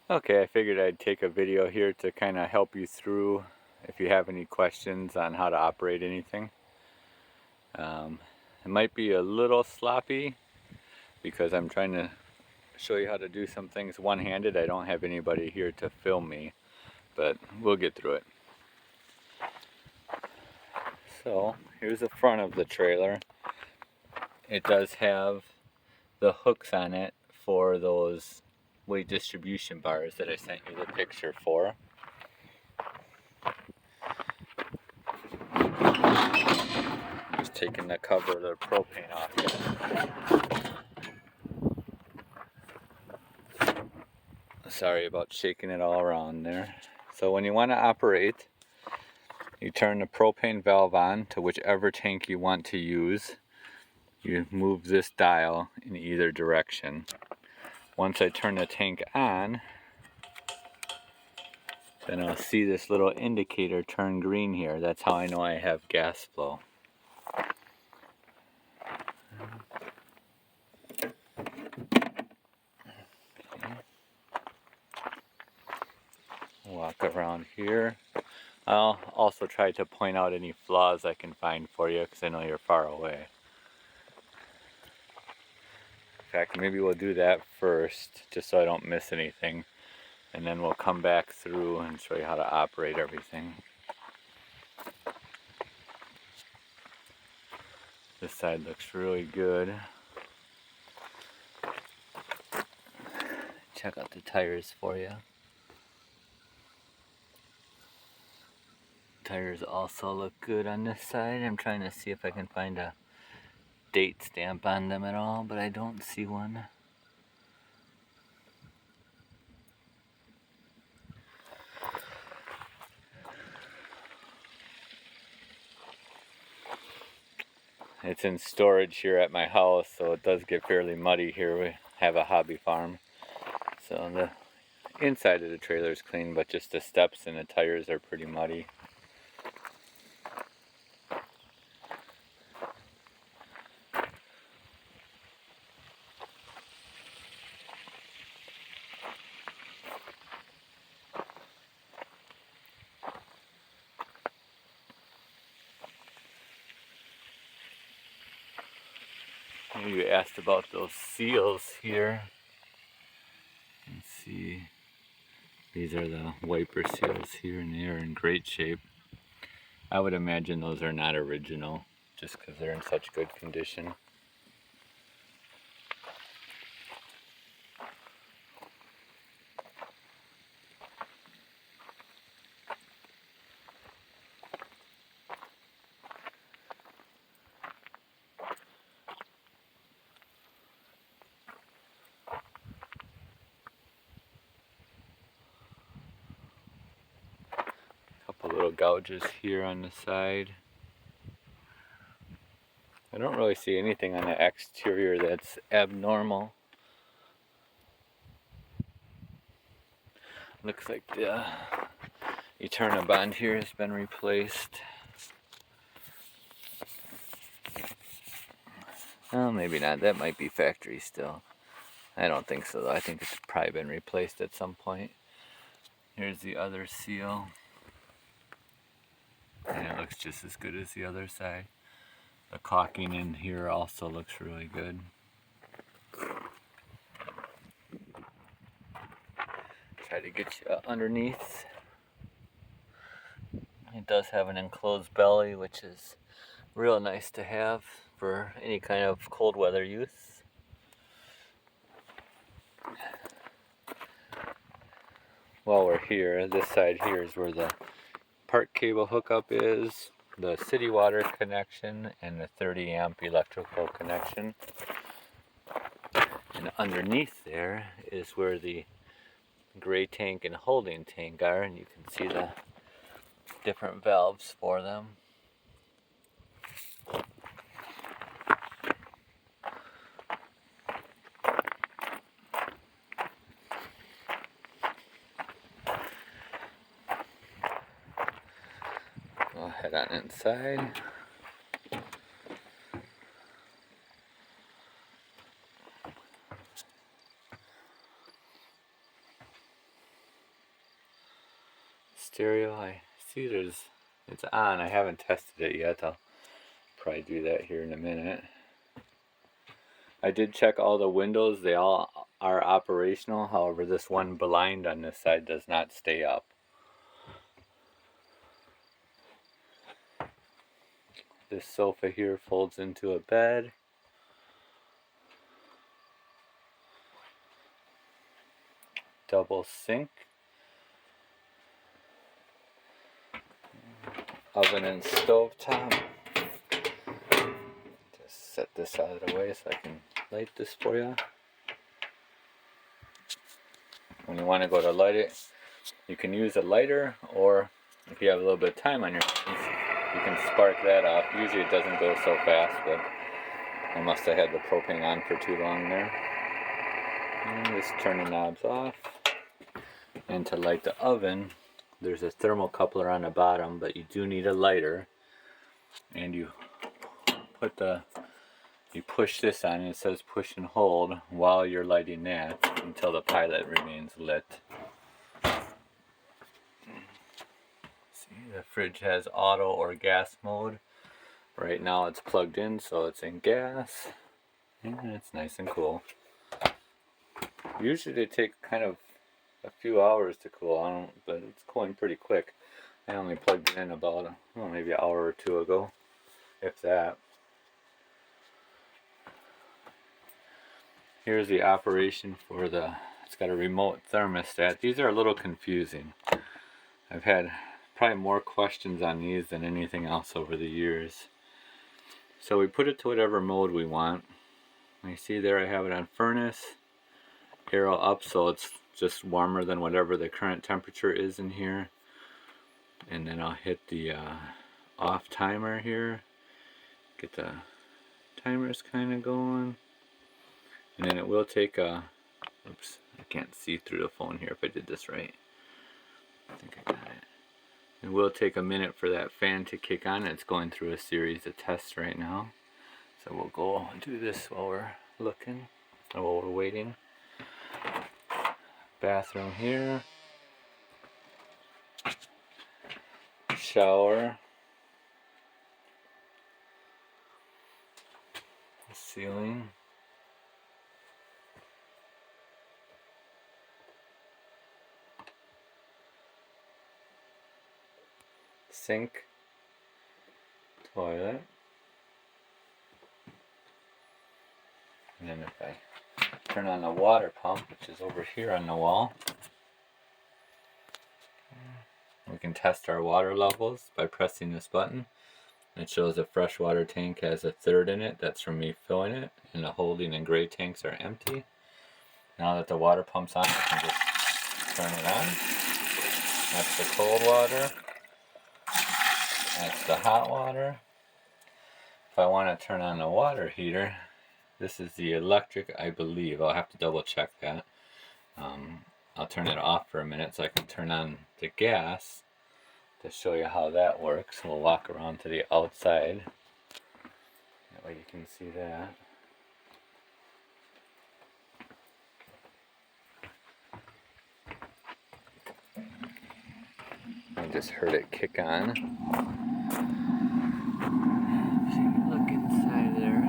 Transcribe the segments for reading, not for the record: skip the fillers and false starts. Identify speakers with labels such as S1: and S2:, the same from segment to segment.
S1: Okay, I figured I'd take a video here to kind of help you through if you have any questions on how to operate anything. It might be a little sloppy because I'm trying to show you how to do some things one-handed. I don't have anybody here to film me, but we'll get through it. So here's the front of the trailer. It does have the hooks on it for those weight distribution bars that I sent you the picture for. Just taking the cover of the propane off yet. Sorry about shaking it all around there. So when you want to operate, you turn the propane valve on to whichever tank you want to use. You move this dial in either direction. Once I turn the tank on, then I'll see this little indicator turn green here. That's how I know I have gas flow. Walk around here. I'll also try to point out any flaws I can find for you because I know you're far away. In fact, maybe we'll do that first just so I don't miss anything, and then we'll come back through and show you how to operate everything. This side looks really good. Check out the tires for you. Tires also look good on this side. I'm trying to see if I can find a date stamp on them at all, but I don't see one. It's in storage here at my house, so it does get fairly muddy here. We have a hobby farm. So the inside of the trailer is clean, but just the steps and the tires are pretty muddy. You asked about those seals here. You can see these are the wiper seals here, and they are in great shape. I would imagine those are not original just because they're in such good condition. Couple little gouges here on the side. I don't really see anything on the exterior that's abnormal. Looks like the Eterna bond here has been replaced. Oh, maybe not. That might be factory still. I don't think so though. I think it's probably been replaced at some point. Here's the other seal. And it looks just as good as the other side. The caulking in here also looks really good. Try to get you underneath. It does have an enclosed belly, which is real nice to have for any kind of cold weather use. While we're here, this side here is where the park cable hookup is, the city water connection, and the 30 amp electrical connection. And underneath there is where the gray tank and holding tank are, and you can see the different valves for them. We'll head on inside. stereo, I see it's on. I haven't tested it yet. I'll probably do that here in a minute. I did check all the windows. They all are operational. However, this one blind on this side does not stay up. This sofa here folds into a bed. Double sink. Oven and stove top. Just set this out of the way so I can light this for you. When you want to go to light it, you can use a lighter, or if you have a little bit of time on your hands, you can spark that off. Usually it doesn't go so fast, but I must have had the propane on for too long there. And just turn the knobs off. And to light the oven, there's a thermocoupler on the bottom, but you do need a lighter. And you push this on, and it says push and hold while you're lighting that until the pilot remains lit. See, the fridge has auto or gas mode. Right now it's plugged in, so it's in gas, and it's nice and cool. Usually they take kind of a few hours to cool, but it's cooling pretty quick. I only plugged it in about maybe an hour or two ago, if that. Here's the operation for it's got a remote thermostat. These are a little confusing. I've had probably more questions on these than anything else over the years. So we put it to whatever mode we want. You see there I have it on furnace, arrow up, so it's just warmer than whatever the current temperature is in here. And then I'll hit the off timer here, get the timers kind of going. And then it will take oops, I can't see through the phone here if I did this right. I think I got it. It will take a minute for that fan to kick on. It's going through a series of tests right now. So we'll go and do this while we're looking, or while we're waiting. Bathroom here. Shower. Ceiling. Sink, toilet, and then if I turn on the water pump, which is over here on the wall, we can test our water levels by pressing this button. It shows the freshwater tank has a third in it. That's from me filling it, and the holding and gray tanks are empty. Now that the water pump's on, I can just turn it on. That's the cold water. That's the hot water. If I want to turn on the water heater, this is the electric, I believe. I'll have to double check that. I'll turn it off for a minute so I can turn on the gas to show you how that works. We'll walk around to the outside. That way you can see that. I just heard it kick on. So you look inside there,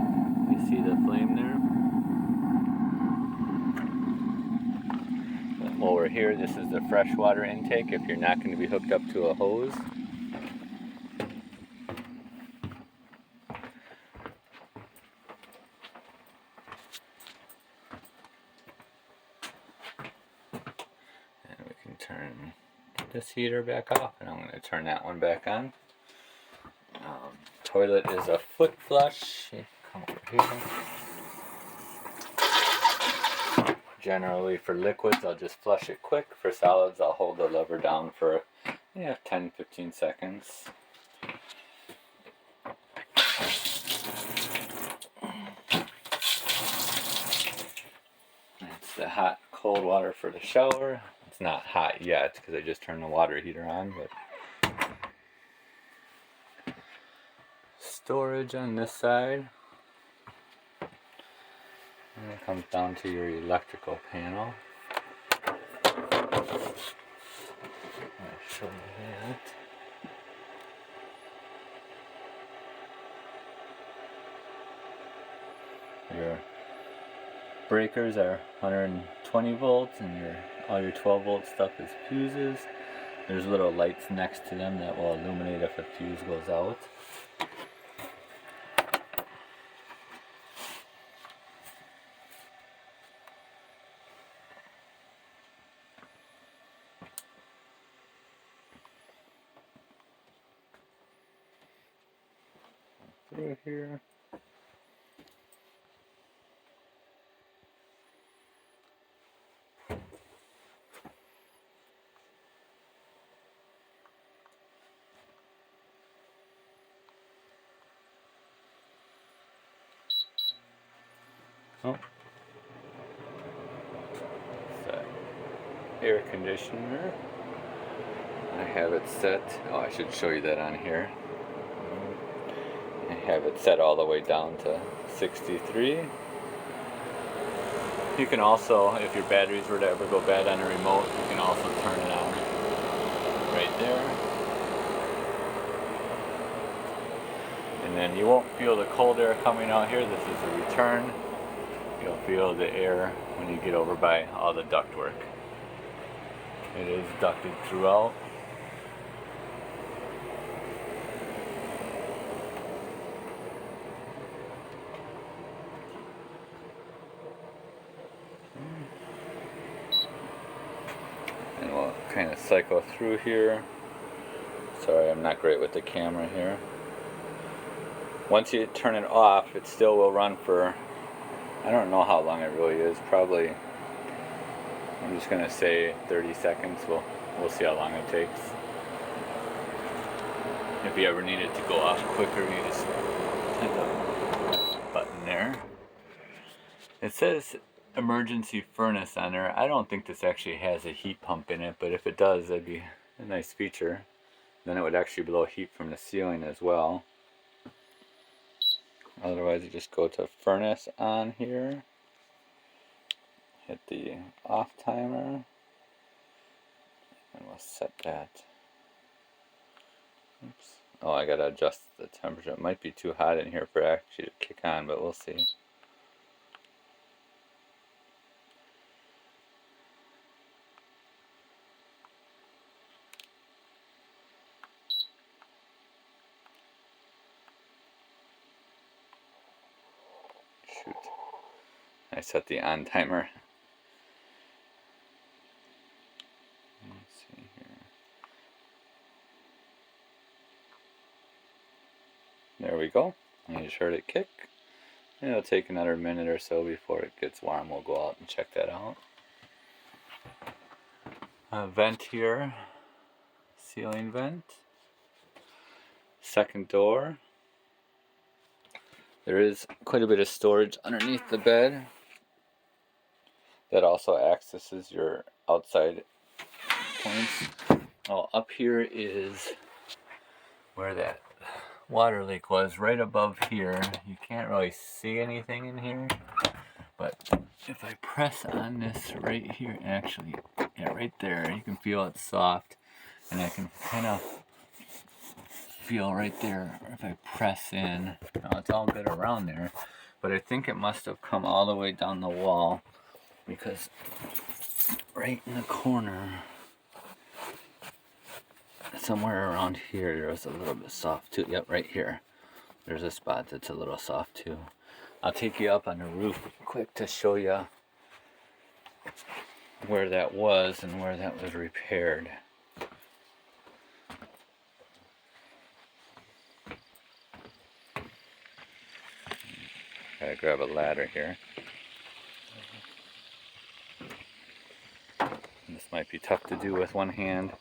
S1: you see the flame there? Over here, this is the freshwater intake if you're not going to be hooked up to a hose. And we can turn this heater back off, and I'm going to turn that one back on. Toilet is a foot flush. Come over here. Generally for liquids I'll just flush it quick. For solids I'll hold the lever down for 10-15 seconds. That's the hot cold water for the shower. It's not hot yet because I just turned the water heater on, but storage on this side. And it comes down to your electrical panel. I'll show you breakers are 120 volts, and all your 12 volt stuff is fuses. There's little lights next to them that will illuminate if a fuse goes out. Through here. Oh, set air conditioner. I have it set. Oh, I should show you that on here. I have it set all the way down to 63. You can also, if your batteries were to ever go bad on a remote, you can also turn it on right there. And then you won't feel the cold air coming out here. This is a return. You'll feel the air when you get over by all the ductwork. It is ducted throughout. And we'll kind of cycle through here. Sorry, I'm not great with the camera here. Once you turn it off, it still will run for, I don't know how long it really is, probably, I'm just going to say 30 seconds. We'll see how long it takes. If you ever need it to go off quicker, you just hit the button there. It says emergency furnace on there. I don't think this actually has a heat pump in it, but if it does, that'd be a nice feature. Then it would actually blow heat from the ceiling as well. Otherwise, you just go to furnace on here, hit the off timer, and we'll set that. Oops. Oh, I gotta adjust the temperature. It might be too hot in here for actually to kick on, but we'll see. Shoot. I set the on timer. Let's see here. There we go. You just heard it kick. It'll take another minute or so before it gets warm. We'll go out and check that out. A vent here. Ceiling vent. Second door. There is quite a bit of storage underneath the bed that also accesses your outside points. Oh, up here is where that water leak was, right above here. You can't really see anything in here, but if I press on this right here, actually, yeah, right there, you can feel it's soft, and I can kind of feel right there if I press in. Now it's all good around there, but I think it must have come all the way down the wall, because right in the corner, somewhere around here, there's a little bit soft too. Yep, right here. There's a spot that's a little soft too. I'll take you up on the roof quick to show you where that was and where that was repaired. Gotta grab a ladder here. This might be tough to do with one hand.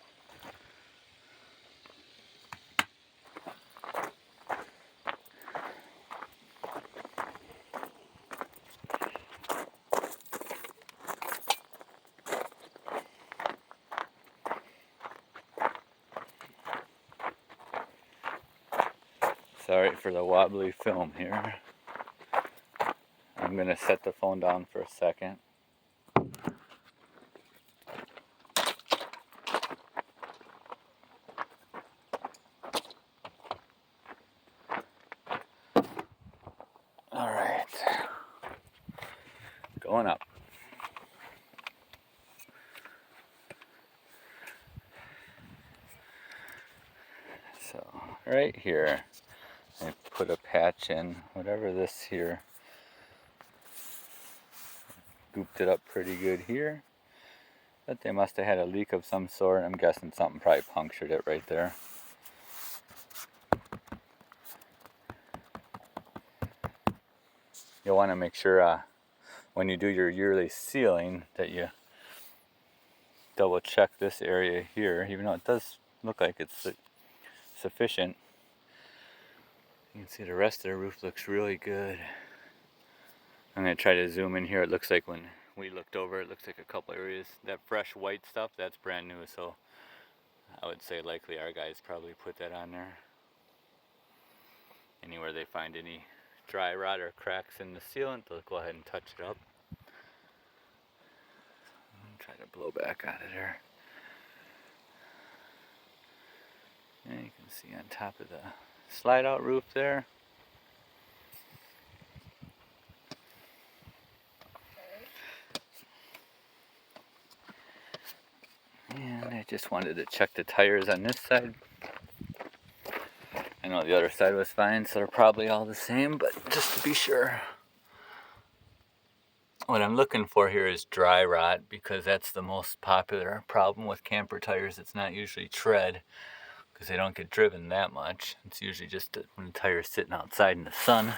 S1: Sorry for the wobbly film here. I'm going to set the phone down for a second. Alright. Going up. right here. I put a patch in, whatever this here. Scooped it up pretty good here. But they must have had a leak of some sort. I'm guessing something probably punctured it right there. You'll want to make sure when you do your yearly sealing that you double check this area here, even though it does look like it's sufficient. You can see the rest of the roof looks really good. I'm going to try to zoom in here. It looks like when we looked over, it looks like a couple areas. That fresh white stuff, that's brand new, so I would say likely our guys probably put that on there. Anywhere they find any dry rot or cracks in the sealant, they'll go ahead and touch it up. Try to blow back out of there. And you can see on top of the slide out roof there. And I just wanted to check the tires on this side. I know the other side was fine, so they're probably all the same, but just to be sure. What I'm looking for here is dry rot, because that's the most popular problem with camper tires. It's not usually tread, because they don't get driven that much. It's usually just when the tire's sitting outside in the sun.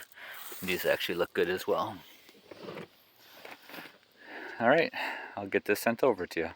S1: These actually look good as well. Alright, I'll get this sent over to you.